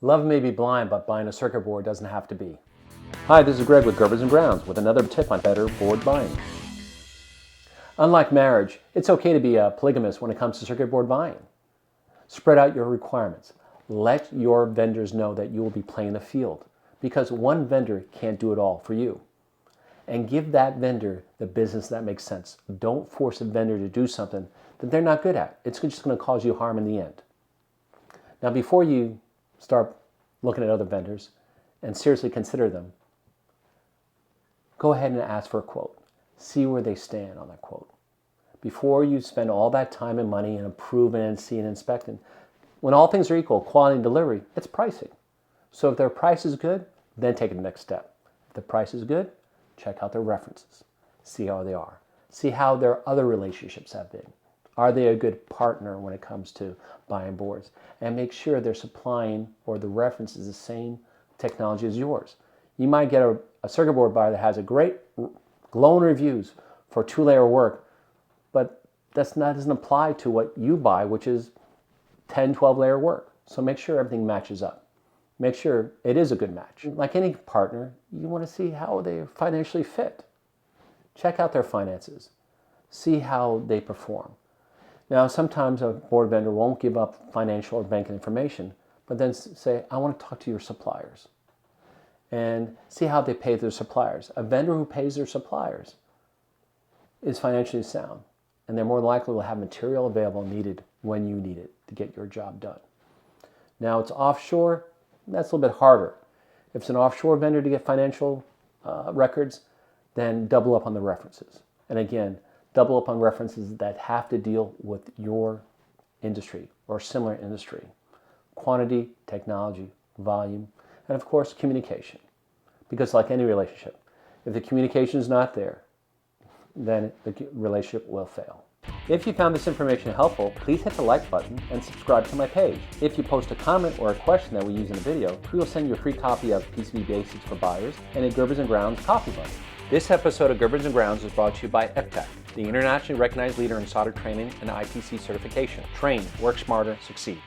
Love may be blind, but buying a circuit board doesn't have to be. Hi, this is Greg with Gerbers and Grounds with another tip on better board buying. Unlike marriage, it's okay to be a polygamist when it comes to circuit board buying. Spread out your requirements. Let your vendors know that you will be playing the field, because one vendor can't do it all for you. And give that vendor the business that makes sense. Don't force a vendor to do something that they're not good at. It's just going to cause you harm in the end. Now, before you start looking at other vendors and seriously consider them, go ahead and ask for a quote. See where they stand on that quote. Before you spend all that time and money in approving and seeing and inspecting, when all things are equal, quality and delivery, it's pricing. So if their price is good, then take the next step. If the price is good, check out their references. See how they are. See how their other relationships have been. Are they a good partner when it comes to buying boards? And make sure they're supplying or the reference is the same technology as yours. You might get a circuit board buyer that has a great glowing reviews for 2-layer work, but that doesn't apply to what you buy, which is 10, 12-layer work. So make sure everything matches up. Make sure it is a good match. Like any partner, you want to see how they financially fit. Check out their finances. See how they perform. Now, sometimes a board vendor won't give up financial or banking information, but then say, I want to talk to your suppliers. And see how they pay their suppliers. A vendor who pays their suppliers is financially sound, and they're more likely to have material available needed when you need it to get your job done. Now, it's offshore. That's a little bit harder. If it's an offshore vendor to get financial records, then double up on the references. And again, double up on references that have to deal with your industry or similar industry. Quantity, technology, volume, and of course, communication. Because like any relationship, if the communication is not there, then the relationship will fail. If you found this information helpful, please hit the like button and subscribe to my page. If you post a comment or a question that we use in a video, we will send you a free copy of PCB Basics for Buyers and a Gerbers and Grounds coffee mug. This episode of Gerbers and Grounds is brought to you by FTech, the internationally recognized leader in solder training and IPC certification. Train, work smarter, succeed.